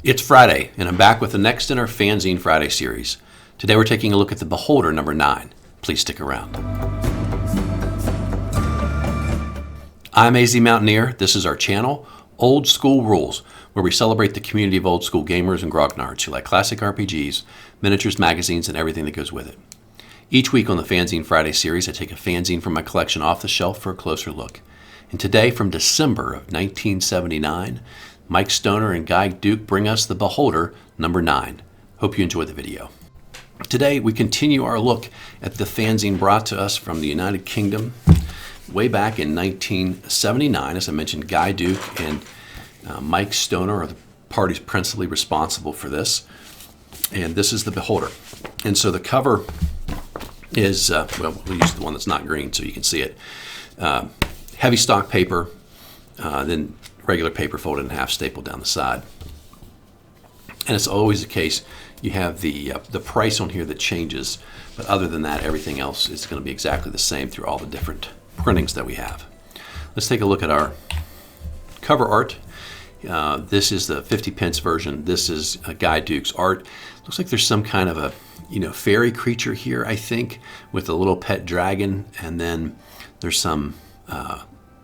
It's Friday, and I'm back with the next in our Fanzine Friday series. Today we're taking a look at the Beholder number 9. Please stick around. I'm AZ Mountaineer. This is our channel, Old School Rules, where we celebrate the community of old school gamers and grognards who like classic RPGs, miniatures, magazines, and everything that goes with it. Each week on the Fanzine Friday series, I take a fanzine from my collection off the shelf for a closer look. And today, from December of 1979, Mike Stoner and Guy Duke bring us the Beholder number 9. Hope you enjoy the video. Today we continue our look at the fanzine brought to us from the United Kingdom way back in 1979. As I mentioned, Guy Duke and Mike Stoner are the parties principally responsible for this. And this is the Beholder. And so the cover is, well, we'll use the one that's not green so you can see it. Heavy stock paper, then regular paper folded in half, stapled down the side. And it's always the case, you have the price on here that changes, but other than that, everything else is going to be exactly the same through all the different printings that we have. Let's take a look at our cover art. This is the 50 pence version. This is Guy Duke's art. Looks like there's some kind of a fairy creature here, I think, with a little pet dragon, and then there's some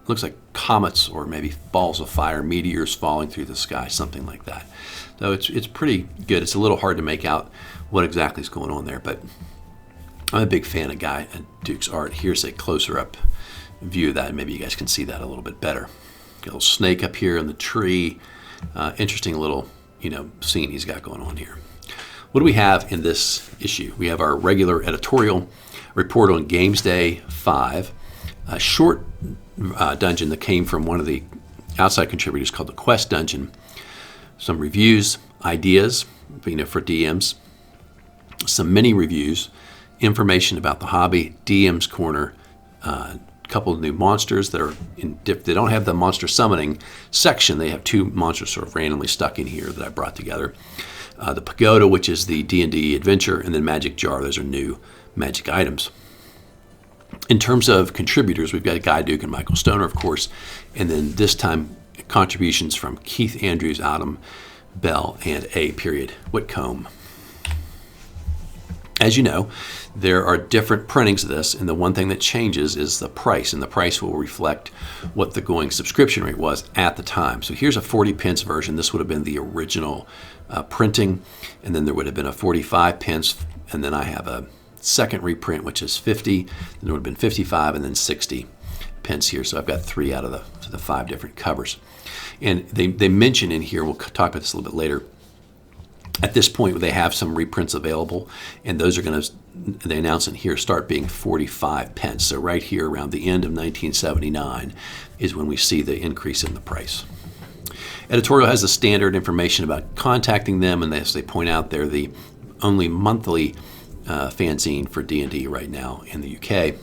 looks like comets or maybe balls of fire, meteors falling through the sky, something like that. So it's pretty good. It's a little hard to make out what exactly is going on there, but I'm a big fan of Guy Duke's art. Here's a closer up view of that. Maybe you guys can see that a little bit better. Got a little snake up here in the tree. Interesting little scene he's got going on here. What do we have in this issue? We have our regular editorial report on Games Day 5, a short dungeon that came from one of the outside contributors called the Quest Dungeon. Some reviews, ideas, for DMs, some mini reviews, information about the hobby, DM's Corner, a couple of new monsters that are they don't have the monster summoning section. They have two monsters sort of randomly stuck in here that I brought together. The Pagoda, which is the D&D adventure, and then Magic Jar. Those are new magic items. In terms of contributors, we've got Guy Duke and Michael Stoner, of course, and then this time contributions from Keith Andrews, Adam Bell, and A. Whitcombe. As you know, there are different printings of this, and the one thing that changes is the price, and the price will reflect what the going subscription rate was at the time. So here's a 40 pence version. This would have been the original printing, and then there would have been a 45 pence, and then I have a second reprint, which is 50, then there would have been 55, and then 60 pence here. So I've got 3 out of the 5 different covers. And they mention in here, we'll talk about this a little bit later, at this point they have some reprints available, and those are going to, they announce in here, start being 45 pence. So right here around the end of 1979 is when we see the increase in the price. Editorial has the standard information about contacting them, and as they point out, they're the only monthly fanzine for D&D right now in the UK.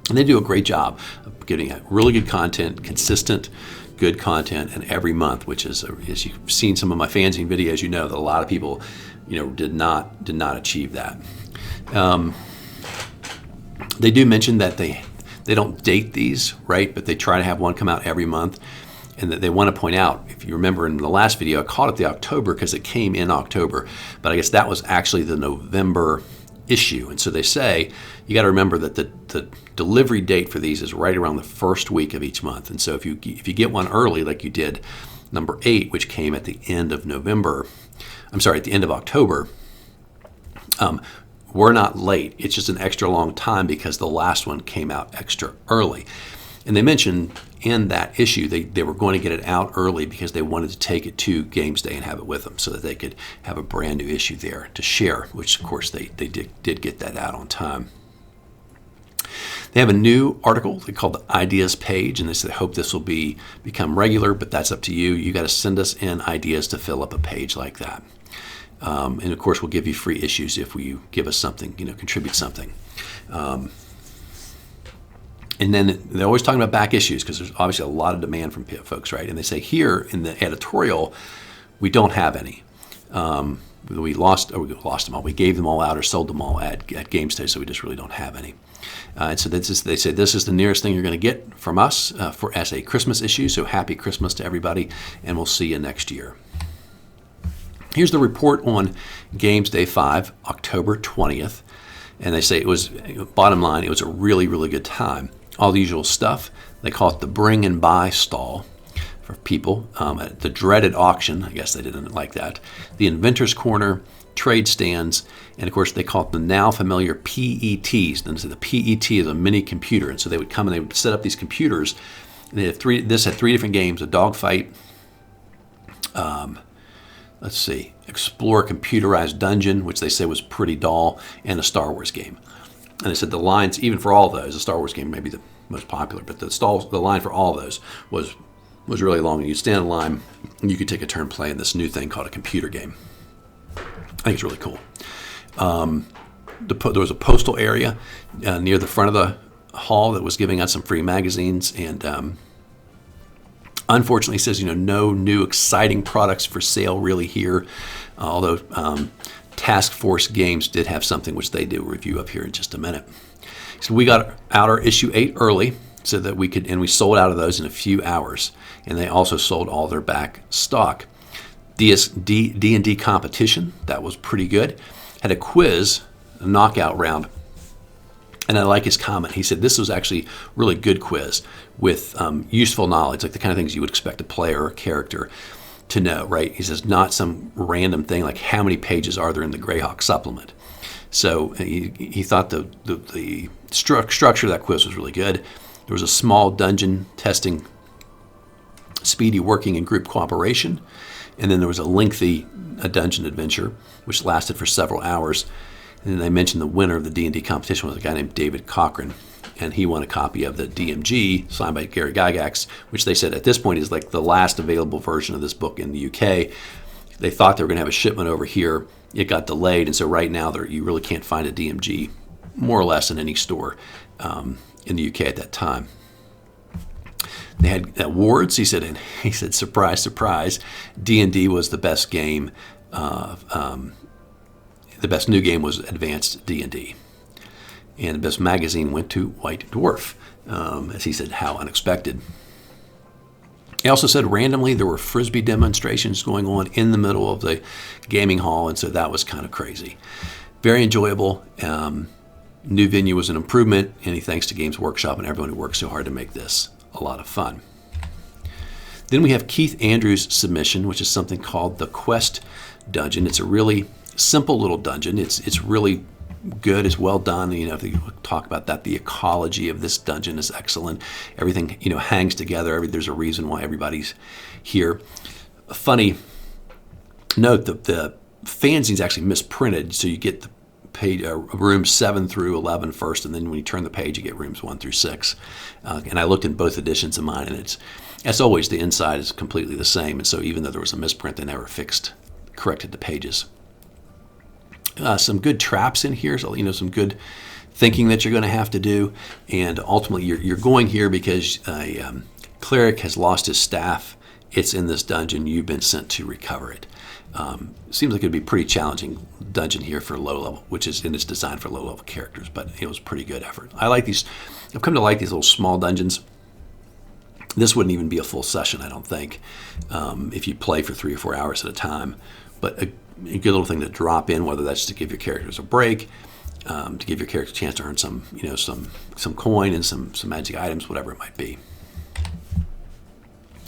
And they do a great job of getting really good content, consistent, good content, and every month, which is, as you've seen some of my fanzine videos, you know that a lot of people, did not achieve that. They do mention that they don't date these, right? But they try to have one come out every month. And that they want to point out, if you remember in the last video, I called it the October because it came in October, but I guess that was actually the November issue. And so they say, you got to remember that the delivery date for these is right around the first week of each month. And so if you get one early, like you did number 8, which came at the end of November, at the end of October, we're not late. It's just an extra long time because the last one came out extra early. And they mentioned in that issue they were going to get it out early because they wanted to take it to Games Day and have it with them so that they could have a brand new issue there to share, which of course they did get that out on time. They have a new article they call the Ideas page, and they said, I hope this will become regular, but that's up to you. You got to send us in ideas to fill up a page like that. And of course, we'll give you free issues if you give us something, contribute something. And then they're always talking about back issues because there's obviously a lot of demand from folks, right? And they say here in the editorial, we don't have any. We lost them all. We gave them all out or sold them all at Games Day, so we just really don't have any. And so they say this is the nearest thing you're going to get from us as a Christmas issue. So happy Christmas to everybody, and we'll see you next year. Here's the report on Games Day 5, October 20th. And they say it was, bottom line, it was a really, really good time. All the usual stuff. They call it the bring and buy stall for people. The dreaded auction, I guess they didn't like that. The inventor's corner, trade stands, and of course they call it the now familiar PETs. And so the PET is a mini computer. And so they would come and they would set up these computers. And they had this had 3 different games: a dogfight, explore computerized dungeon, which they say was pretty dull, and a Star Wars game. And they said the lines, even for all of those, the Star Wars game may be the most popular, but the line for all of those was really long. And you'd stand in line, and you could take a turn playing this new thing called a computer game. I think it's really cool. There was a postal area near the front of the hall that was giving out some free magazines, and unfortunately, it says, no new exciting products for sale really here, although Task Force Games did have something which they do a review of here in just a minute. So we got out our issue 8 early so that we could, and we sold out of those in a few hours, and they also sold all their back stock. D&D competition, that was pretty good. Had a quiz, a knockout round. And I like his comment. He said this was actually a really good quiz with useful knowledge, like the kind of things you would expect a player or character to know, right? He says not some random thing like how many pages are there in the Greyhawk supplement. So he thought the structure of that quiz was really good. There was a small dungeon testing speedy working and group cooperation. And then there was a lengthy dungeon adventure, which lasted for several hours. And then they mentioned the winner of the D&D competition was a guy named David Cochran, and he won a copy of the DMG signed by Gary Gygax, which they said at this point is like the last available version of this book in the UK. They thought they were going to have a shipment over here. It got delayed, and so right now you really can't find a DMG more or less in any store in the UK at that time. They had awards. He said, surprise, surprise, D&D was the best game. The best new game was Advanced D&D. And the best magazine went to White Dwarf. As he said, how unexpected. He also said randomly there were Frisbee demonstrations going on in the middle of the gaming hall, and so that was kind of crazy. Very enjoyable. New venue was an improvement, and he thanks to Games Workshop and everyone who worked so hard to make this a lot of fun. Then we have Keith Andrews' submission, which is something called the Quest Dungeon. It's a really simple little dungeon. It's really good. It's well done. If you talk about that, the ecology of this dungeon is excellent. Everything hangs together. There's a reason why everybody's here. A funny note: the fanzine's actually misprinted, so you get the page rooms 7 through 11 first, and then when you turn the page, you get rooms 1 through 6. And I looked in both editions of mine, and it's, as always, the inside is completely the same. And so even though there was a misprint, they never corrected the pages. Some good traps in here, so some good thinking that you're going to have to do, and ultimately you're going here because a cleric has lost his staff. It's in this dungeon. You've been sent to recover it. Seems like it'd be a pretty challenging dungeon here for low level, and it's designed for low level characters, but it was a pretty good effort. I like these. I've come to like these little small dungeons. This wouldn't even be a full session, I don't think, if you play for 3 or 4 hours at a time. But a good little thing to drop in, whether that's to give your characters a break, to give your character a chance to earn some coin and some magic items, whatever it might be.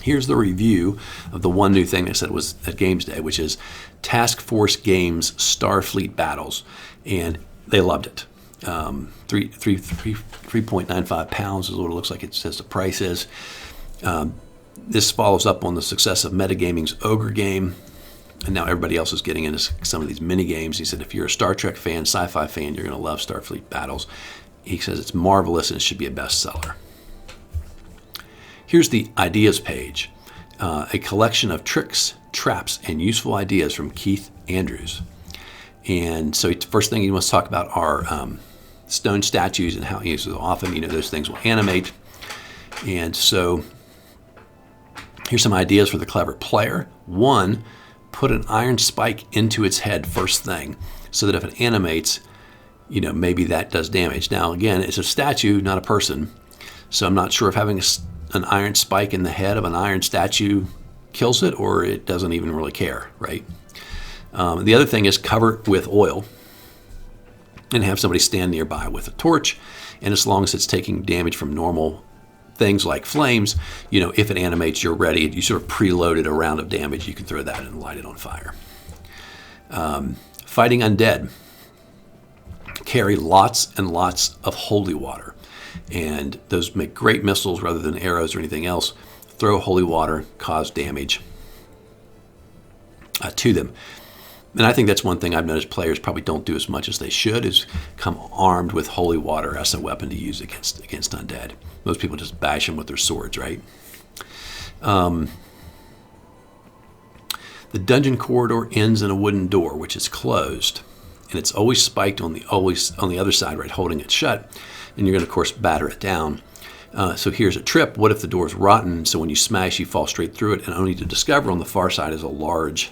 Here's the review of the one new thing they said was at Games Day, which is Task Force Games Starfleet Battles, and they loved it. 3.95 pounds is what it looks like. It says the price is. This follows up on the success of Metagaming's Ogre game, and now everybody else is getting into some of these mini games. He said if you're a Star Trek fan, sci-fi fan, you're going to love Starfleet Battles. He says it's marvelous and it should be a bestseller. Here's the ideas page, a collection of tricks, traps, and useful ideas from Keith Andrews. And so first thing he wants to talk about are stone statues and how so often those things will animate. And so here's some ideas for the clever player. 1, put an iron spike into its head first thing, so that if it animates, maybe that does damage. Now, again, it's a statue, not a person, so I'm not sure if having an iron spike in the head of an iron statue kills it, or it doesn't even really care, right? The other thing is cover it with oil and have somebody stand nearby with a torch. And as long as it's taking damage from normal things like flames, if it animates, you're ready. You sort of preloaded a round of damage. You can throw that and light it on fire. Fighting undead. Carry lots and lots of holy water. And those make great missiles rather than arrows or anything else. Throw holy water, cause damage to them. And I think that's one thing I've noticed players probably don't do as much as they should, is come armed with holy water as a weapon to use against undead. Most people just bash them with their swords, right? The dungeon corridor ends in a wooden door, which is closed, and it's always spiked on the other side, right, holding it shut. And you're going to, of course, batter it down. So here's a trip. What if the door's rotten? So when you smash, you fall straight through it, and only to discover on the far side is a large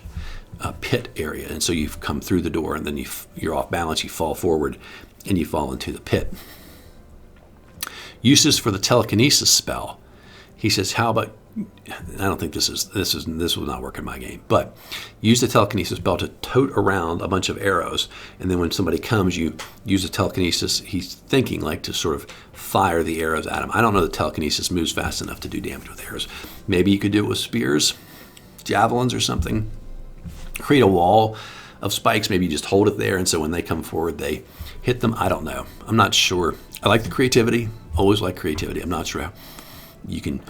pit area. And so you've come through the door, and then you're off balance, you fall forward, and you fall into the pit. Uses for the telekinesis spell. He says, how about, I don't think this will not work in my game, but use the telekinesis spell to tote around a bunch of arrows, and then when somebody comes, you use the telekinesis, he's thinking like to sort of fire the arrows at him. I don't know that telekinesis moves fast enough to do damage with arrows. Maybe you could do it with spears, javelins or something. Create a wall of spikes, maybe you just hold it there, and so when they come forward, they hit them. I don't know. I'm not sure. I like the creativity. Always like creativity. I'm not sure you can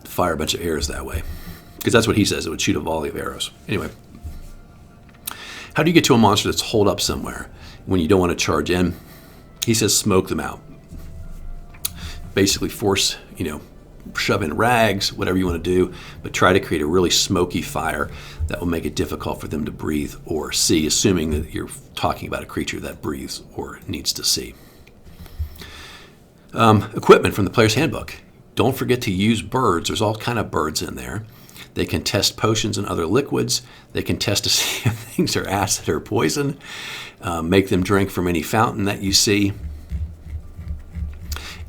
fire a bunch of arrows that way, because that's what he says. It would shoot a volley of arrows. Anyway, how do you get to a monster that's holed up somewhere when you don't want to charge in? He says smoke them out. Basically force, shove in rags, whatever you want to do, but try to create a really smoky fire that will make it difficult for them to breathe or see, assuming that you're talking about a creature that breathes or needs to see. Equipment from the player's handbook. Don't forget to use birds. There's all kind of birds in there. They can test potions and other liquids. They can test to see if things are acid or poison. Make them drink from any fountain that you see.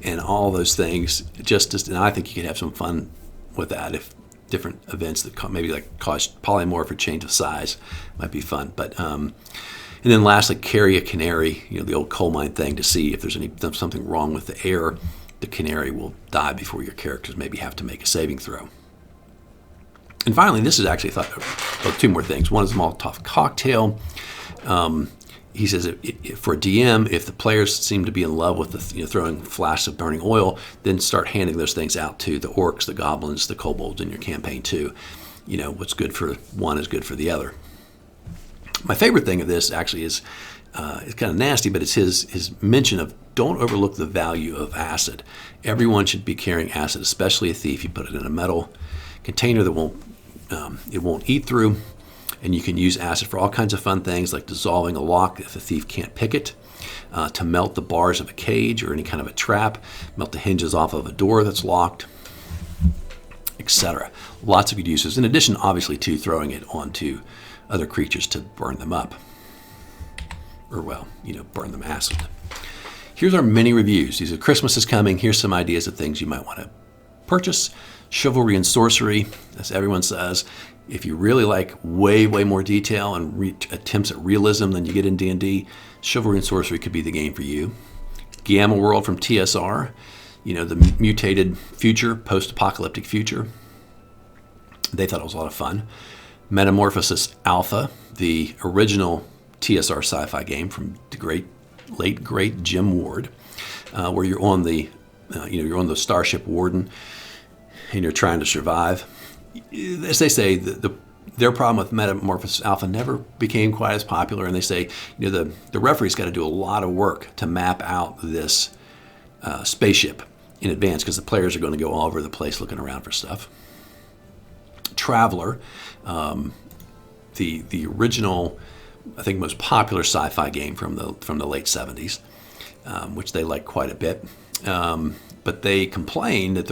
And all those things, and I think you could have some fun with that if different events that maybe like cause polymorph or change of size might be fun. But and then lastly, carry a canary, the old coal mine thing, to see if there's something wrong with the air. The canary will die before your characters maybe have to make a saving throw. And finally, this is actually two more things. One is a Molotov cocktail. He says for a DM, if the players seem to be in love with throwing flasks of burning oil, then start handing those things out to the orcs, the goblins, the kobolds in your campaign too. What's good for one is good for the other. My favorite thing of this actually is, it's kind of nasty, but it's his mention of don't overlook the value of acid. Everyone should be carrying acid, especially a thief. You put it in a metal container that it won't eat through. And you can use acid for all kinds of fun things, like dissolving a lock if the thief can't pick it, to melt the bars of a cage or any kind of a trap, melt the hinges off of a door that's locked, etc. Lots of good uses. In addition, obviously, to throwing it onto other creatures to burn them up. Or, burn them acid. Here's our mini reviews. These are Christmas is coming. Here's some ideas of things you might want to purchase. Chivalry and Sorcery, as everyone says. If you really like way, way more detail and attempts at realism than you get in D&D, Chivalry and Sorcery could be the game for you. Gamma World from TSR, the mutated future, post-apocalyptic future. They thought it was a lot of fun. Metamorphosis Alpha, the original TSR sci-fi game from the late great Jim Ward, where you're on the Starship Warden and you're trying to survive. As they say, their problem with Metamorphosis Alpha never became quite as popular, and they say the referee's got to do a lot of work to map out this spaceship in advance, because the players are going to go all over the place looking around for stuff. Traveler, the original, I think, most popular sci-fi game from the late 70s, which they like quite a bit, but they complain that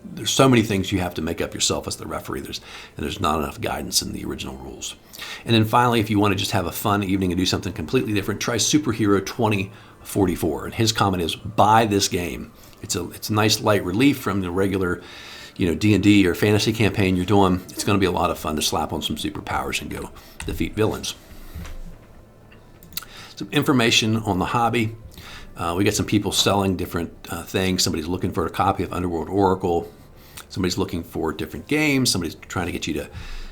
there's so many things you have to make up yourself as the referee. There's not enough guidance in the original rules. And then finally, if you want to just have a fun evening and do something completely different, try Superhero 2044. And his comment is, buy this game. It's a nice light relief from the regular, D&D or fantasy campaign you're doing, it's going to be a lot of fun to slap on some superpowers and go defeat villains. Some information on the hobby. We got some people selling different things. Somebody's looking for a copy of Underworld Oracle. Somebody's looking for different games. Somebody's trying to get you to,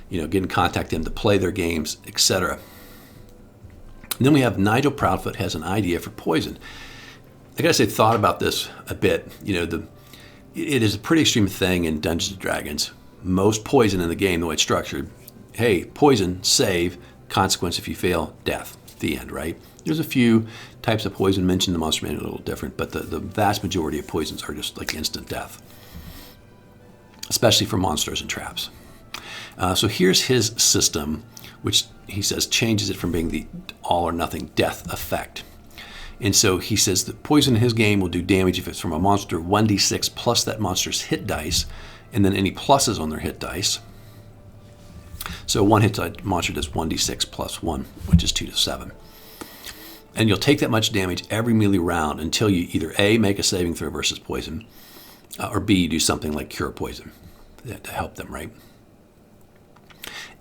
get in contact with them to play their games, etc. And then we have Nigel Proudfoot has an idea for poison. I gotta say, thought about this a bit. It is a pretty extreme thing in Dungeons and Dragons. Most poison in the game, the way it's structured, hey, poison, save, consequence if you fail, death. The end, right? There's a few types of poison mentioned in the Monster Manual, a little different, but the vast majority of poisons are just like instant death, especially for monsters and traps. So here's his system, which he says changes it from being the all or nothing death effect. And so he says that poison in his game will do damage if it's from a monster 1d6 plus that monster's hit dice, and then any pluses on their hit dice. So one hit monster does 1d6 plus 1, which is 2 to 7. And you'll take that much damage every melee round until you either A, make a saving throw versus poison, or B, you do something like cure poison to help them, right?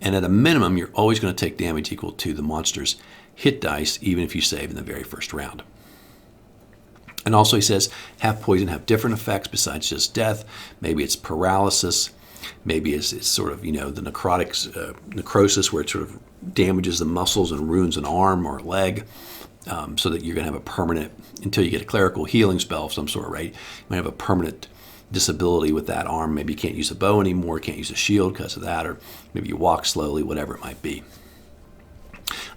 And at a minimum, you're always going to take damage equal to the monster's hit dice, even if you save in the very first round. And also he says, have poison have different effects besides just death. Maybe it's paralysis. Maybe it's sort of, the necrosis where it sort of damages the muscles and ruins an arm or a leg, so that you're going to have a permanent, until you get a clerical healing spell of some sort, right? You might have a permanent disability with that arm. Maybe you can't use a bow anymore, can't use a shield because of that, or maybe you walk slowly, whatever it might be.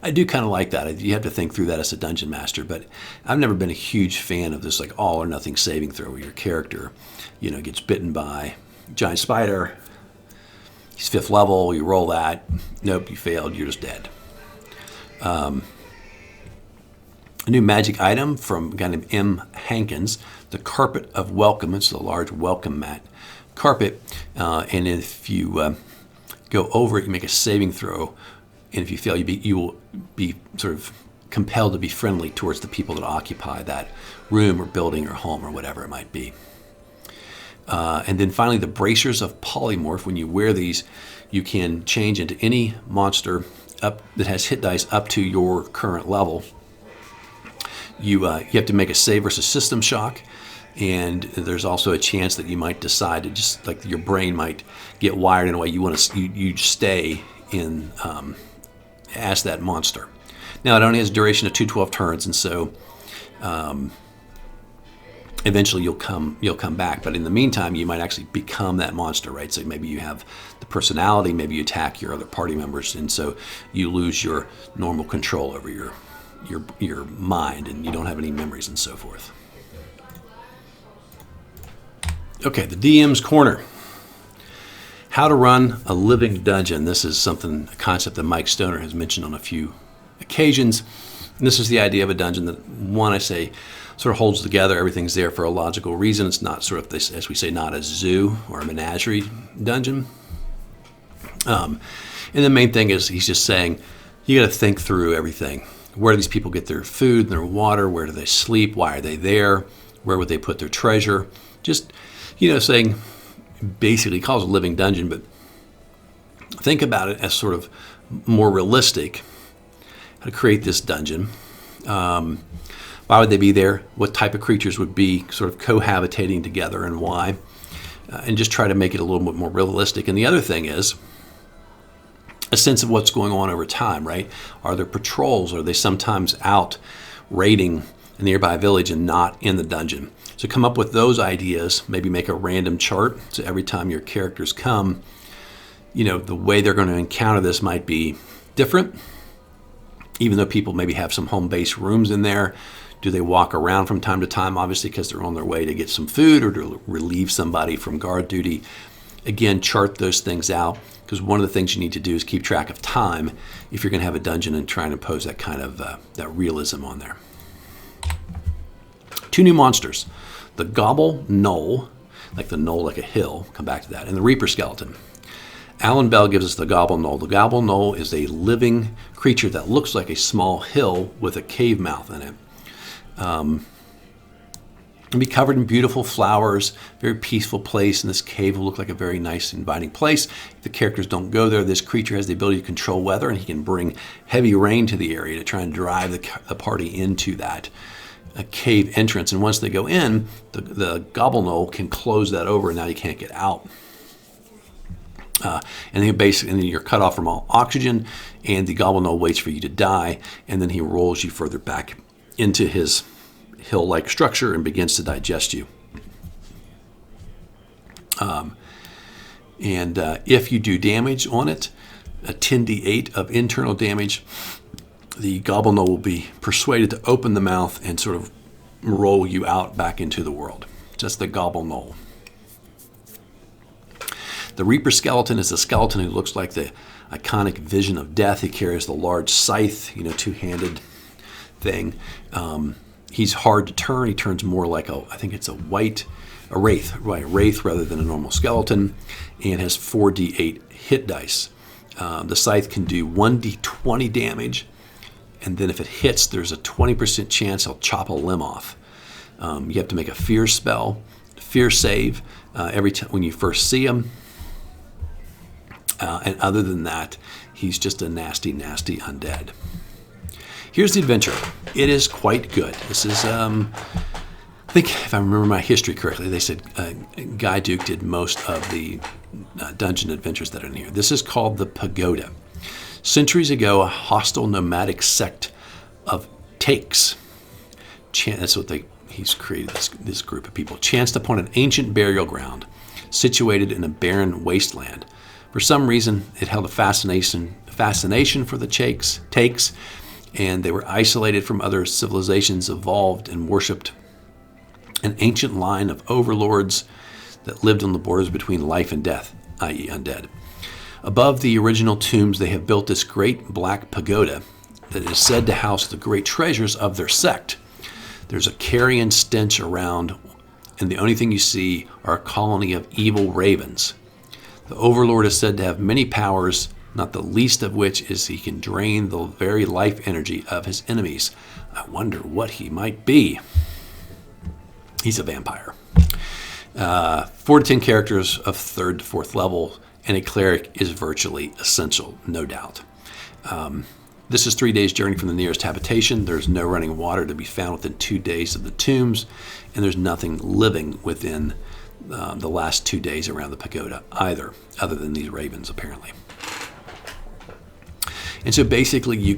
I do kind of like that. You have to think through that as a dungeon master, but I've never been a huge fan of this like all or nothing saving throw where your character, gets bitten by a giant spider. He's 5th level, you roll that. Nope, you failed, you're just dead. A new magic item from a guy named M. Hankins, the Carpet of Welcome. It's a large welcome mat carpet, and if you go over it, you make a saving throw, and if you fail, you will be sort of compelled to be friendly towards the people that occupy that room or building or home or whatever it might be. And then finally, the Bracers of Polymorph. When you wear these, you can change into any monster up that has hit dice up to your current level. You have to make a save versus system shock, and there's also a chance that you might decide to just like your brain might get wired in a way you want to you stay in as that monster. Now it only has a duration of 212 turns, and so eventually you'll come back. But in the meantime, you might actually become that monster, right? So maybe you have the personality, maybe you attack your other party members, and so you lose your normal control over your mind, and you don't have any memories and so forth. Okay, the DM's Corner. How to run a living dungeon. This is a concept that Mike Stoner has mentioned on a few occasions. And this is the idea of a dungeon that, one, I say, sort of holds together. Everything's there for a logical reason. It's not sort of this, as we say, not a zoo or a menagerie dungeon. And the main thing is he's just saying, you got to think through everything. Where do these people get their food and their water? Where do they sleep? Why are they there? Where would they put their treasure? Just, saying, basically calls it a living dungeon, but think about it as sort of more realistic. How to create this dungeon. Why would they be there? What type of creatures would be sort of cohabitating together and why? And just try to make it a little bit more realistic. And the other thing is a sense of what's going on over time, right? Are there patrols? Are they sometimes out raiding a nearby village and not in the dungeon? So come up with those ideas, maybe make a random chart. So every time your characters come, the way they're going to encounter this might be different. Even though people maybe have some home-based rooms in there, do they walk around from time to time, obviously because they're on their way to get some food or to relieve somebody from guard duty? Again, chart those things out, because one of the things you need to do is keep track of time if you're going to have a dungeon and try and impose that kind of that realism on there. 2 new monsters, the Gobble Knoll, like the knoll like a hill, come back to that, and the Reaper Skeleton. Alan Bell gives us the Gobble Knoll. The Gobble Knoll is a living creature that looks like a small hill with a cave mouth in it. It'll be covered in beautiful flowers, very peaceful place, and this cave will look like a very nice, inviting place. If the characters don't go there, this creature has the ability to control weather, and he can bring heavy rain to the area to try and drive the party into that cave entrance. And once they go in, the gobble knoll can close that over, and now you can't get out. And then you're cut off from all oxygen, and the gobble knoll waits for you to die, and then he rolls you further back into his hill-like structure and begins to digest you. If you do damage on it, a 10d8 of internal damage, the gobble knoll will be persuaded to open the mouth and sort of roll you out back into the world. Just the gobble knoll. The Reaper skeleton is a skeleton who looks like the iconic Vision of Death. He carries the large scythe, two-handed thing. He's hard to turn. He turns more like a wraith rather than a normal skeleton, and has 4d8 hit dice. The scythe can do 1d20 damage, and then if it hits, there's a 20% chance he'll chop a limb off. You have to make a fear save every time when you first see him. And other than that, he's just a nasty, nasty undead. Here's the adventure. It is quite good. This is, I think, if I remember my history correctly, they said Guy Duke did most of the dungeon adventures that are in here. This is called the Pagoda. Centuries ago, a hostile nomadic sect of Takes, that's what he's created, this group of people, chanced upon an ancient burial ground situated in a barren wasteland. For some reason, it held a fascination for the Takes, and they were isolated from other civilizations, evolved and worshipped an ancient line of overlords that lived on the borders between life and death, i.e. undead. Above the original tombs, they have built this great black pagoda that is said to house the great treasures of their sect. There's a carrion stench around, and the only thing you see are a colony of evil ravens. The overlord is said to have many powers, not the least of which is he can drain the very life energy of his enemies. I wonder what he might be. He's a vampire. 4 to 10 characters of 3rd to 4th level, and a cleric is virtually essential, no doubt. This is 3 days' journey from the nearest habitation. There's no running water to be found within 2 days of the tombs, and there's nothing living within the last 2 days around the pagoda either, other than these ravens, apparently. And so basically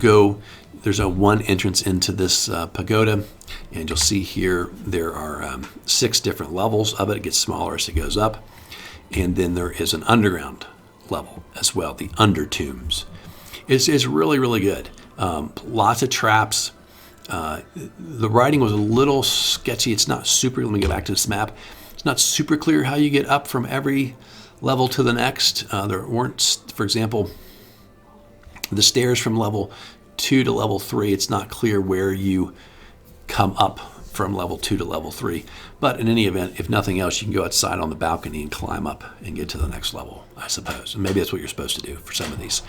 there's a one entrance into this pagoda, and you'll see here there are 6 different levels of it. It gets smaller as it goes up. And then there is an underground level as well, the under tombs. It's really, really good. Lots of traps. The writing was a little sketchy. It's not super, let me go back to this map. It's not super clear how you get up from every level to the next. There weren't, for example, the stairs from level 2 to level 3. It's not clear where you come up from level 2 to level 3. But in any event, if nothing else, you can go outside on the balcony and climb up and get to the next level, I suppose. And maybe that's what you're supposed to do for some of these.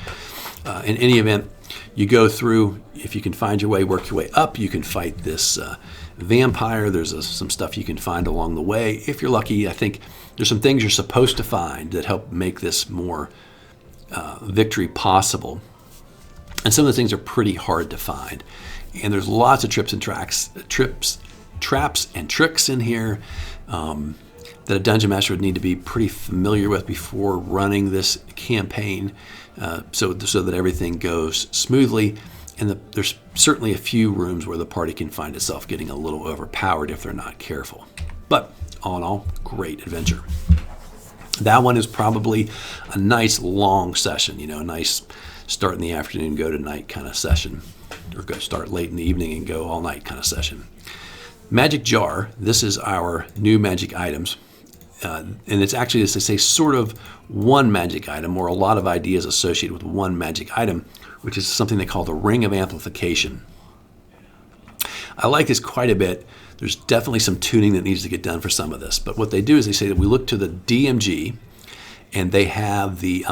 In any event, you go through, if you can find your way, work your way up, you can fight this vampire. There's some stuff you can find along the way. If you're lucky, I think there's some things you're supposed to find that help make this more victory possible. And some of the things are pretty hard to find. And there's lots of traps and tricks in here that a dungeon master would need to be pretty familiar with before running this campaign, so that everything goes smoothly. And there's certainly a few rooms where the party can find itself getting a little overpowered if they're not careful. But all in all, great adventure. That one is probably a nice long session, a nice start in the afternoon, go to night kind of session, or go start late in the evening and go all night kind of session. Magic Jar, this is our new magic items. And it's actually, as they say, sort of one magic item, or a lot of ideas associated with one magic item, which is something they call the Ring of Amplification. I like this quite a bit. There's definitely some tuning that needs to get done for some of this. But what they do is they say that we look to the DMG, and they have the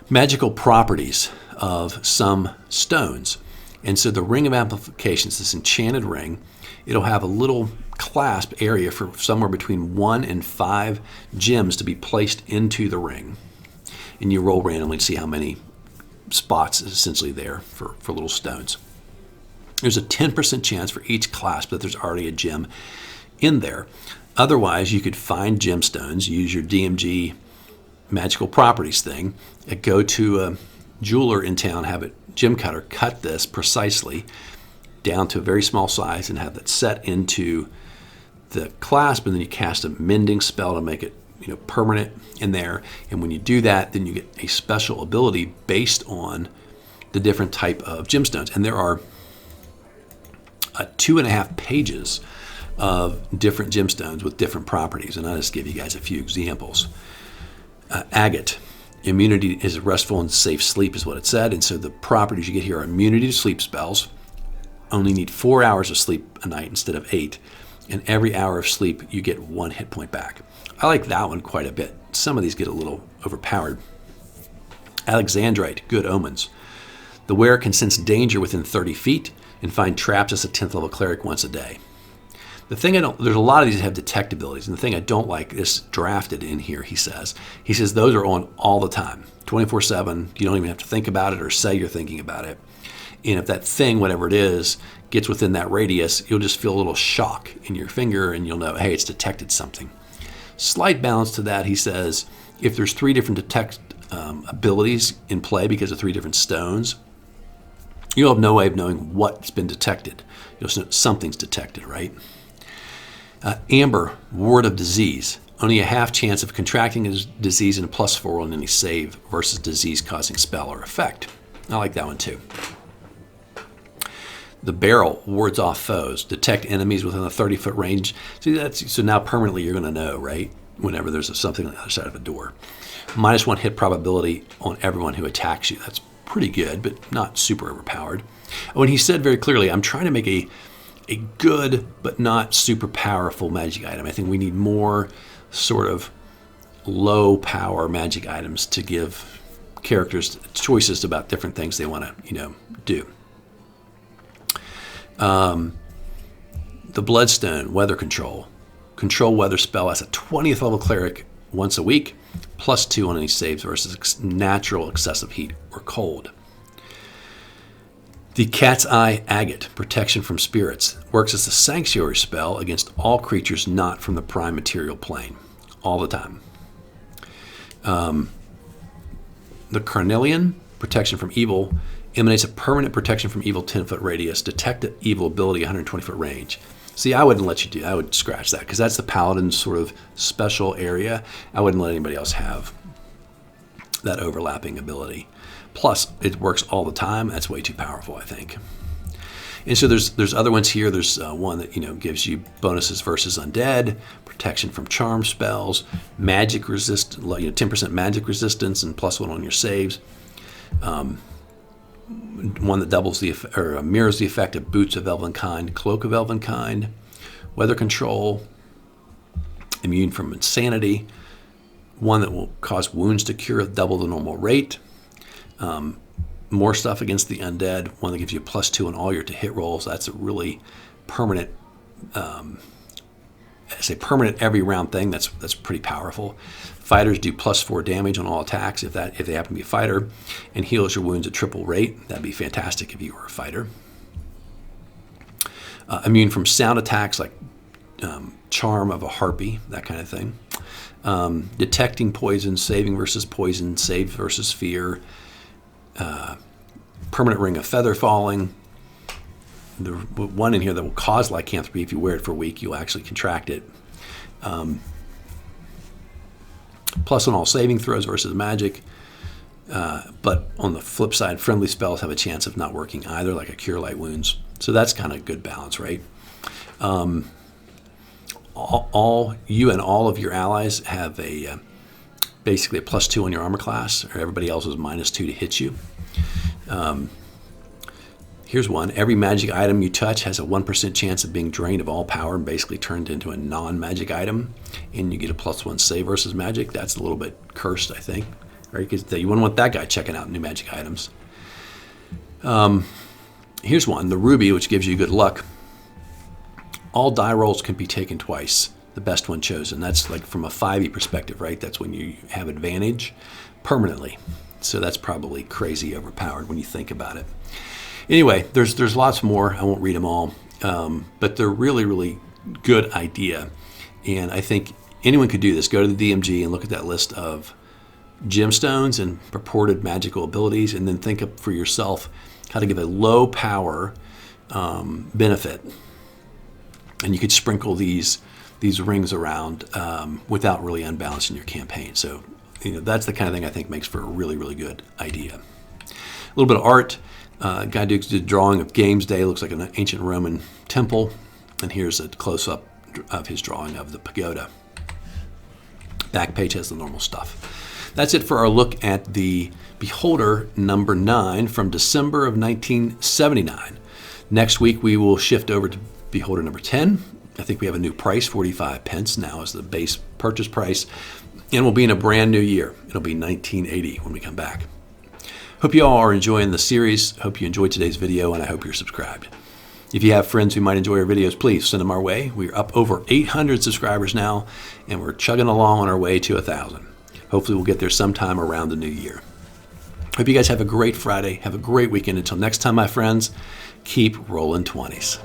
magical properties of some stones. And so the ring of amplifications, this enchanted ring, it'll have a little clasp area for somewhere between 1 and 5 gems to be placed into the ring. And you roll randomly to see how many spots is essentially there for little stones. There's a 10% chance for each clasp that there's already a gem in there. Otherwise, you could find gemstones, use your DMG magical properties thing, and go to a jeweler in town, have a gem cutter cut this precisely down to a very small size and have that set into the clasp, and then you cast a mending spell to make it permanent in there. And when you do that, then you get a special ability based on the different type of gemstones. And there are 2.5 pages of different gemstones with different properties, and I'll just give you guys a few examples. Agate. Immunity is restful and safe sleep is what it said, and so the properties you get here are immunity to sleep spells. Only need 4 hours of sleep a night instead of 8, and every hour of sleep you get 1 hit point back. I like that one quite a bit. Some of these get a little overpowered. Alexandrite, good omens. The wearer can sense danger within 30 feet and find traps as a 10th level cleric once a day. There's a lot of these that have detect abilities, and the thing I don't like is drafted in here, he says those are on all the time, 24/7. You don't even have to think about it or say you're thinking about it. And if that thing, whatever it is, gets within that radius, you'll just feel a little shock in your finger and you'll know, hey, it's detected something. Slight balance to that, he says, if there's 3 different detect abilities in play because of 3 different stones, you'll have no way of knowing what's been detected. You'll know something's detected, right? Amber, ward of disease. Only a half chance of contracting a disease and a +4 on any save versus disease-causing spell or effect. I like that one too. The barrel wards off foes. Detect enemies within a 30-foot range. So now permanently you're going to know, right? Whenever there's something on the other side of a door. -1 hit probability on everyone who attacks you. That's pretty good, but not super overpowered. Oh, and he said very clearly, I'm trying to make a good but not super powerful magic item. I think we need more sort of low power magic items to give characters choices about different things they want to do. The Bloodstone, weather control. Control weather spell as a 20th level cleric once a week, +2 on any saves versus natural excessive heat or cold. The Cat's Eye Agate, protection from spirits, works as a sanctuary spell against all creatures not from the prime material plane, all the time. The Carnelian, protection from evil, emanates a permanent protection from evil 10-foot radius, detect evil ability 120-foot range. See, I wouldn't let you do that. I would scratch that because that's the paladin's sort of special area. I wouldn't let anybody else have that overlapping ability. Plus, it works all the time. That's way too powerful, I think. And so there's other ones here. There's one that gives you bonuses versus undead, protection from charm spells, magic 10% magic resistance, and +1 on your saves. One that doubles mirrors the effect of boots of Elvenkind, cloak of Elvenkind, weather control, immune from insanity. One that will cause wounds to cure at double the normal rate. More stuff against the undead. One that gives you +2 on all your to hit rolls. That's a really permanent, permanent every round thing. That's pretty powerful. Fighters do +4 damage on all attacks if they happen to be a fighter, and heals your wounds at triple rate. That'd be fantastic if you were a fighter. Immune from sound attacks like charm of a harpy, that kind of thing. Detecting poison, saving versus poison, save versus fear. Permanent ring of feather falling. The one in here that will cause lycanthropy, if you wear it for a week, you'll actually contract it. +1 on all saving throws versus magic. But on the flip side, friendly spells have a chance of not working either, like a cure light wounds. So that's kind of good balance, right? All you and all of your allies have basically a +2 on your armor class, or everybody else is -2 to hit you. Here's one. Every magic item you touch has a 1% chance of being drained of all power and basically turned into a non-magic item, and you get a +1 save versus magic. That's a little bit cursed, I think, right? Because you wouldn't want that guy checking out new magic items. Here's one, the Ruby, which gives you good luck. All die rolls can be taken twice. The best one chosen. That's like from a 5e perspective, right? That's when you have advantage permanently. So that's probably crazy overpowered when you think about it. Anyway, there's lots more. I won't read them all, but they're really, really good idea. And I think anyone could do this. Go to the DMG and look at that list of gemstones and purported magical abilities, and then think up for yourself how to give a low power benefit. And you could sprinkle these rings around without really unbalancing your campaign. So, that's the kind of thing I think makes for a really, really good idea. A little bit of art. Guy did a drawing of Games Day. Looks like an ancient Roman temple. And here's a close-up of his drawing of the pagoda. Back page has the normal stuff. That's it for our look at the Beholder number 9 from December of 1979. Next week we will shift over to Beholder number 10. I think we have a new price, 45 pence now is the base purchase price. And we'll be in a brand new year. It'll be 1980 when we come back. Hope you all are enjoying the series. Hope you enjoyed today's video, and I hope you're subscribed. If you have friends who might enjoy our videos, please send them our way. We're up over 800 subscribers now, and we're chugging along on our way to 1,000. Hopefully we'll get there sometime around the new year. Hope you guys have a great Friday. Have a great weekend. Until next time, my friends, keep rolling 20s.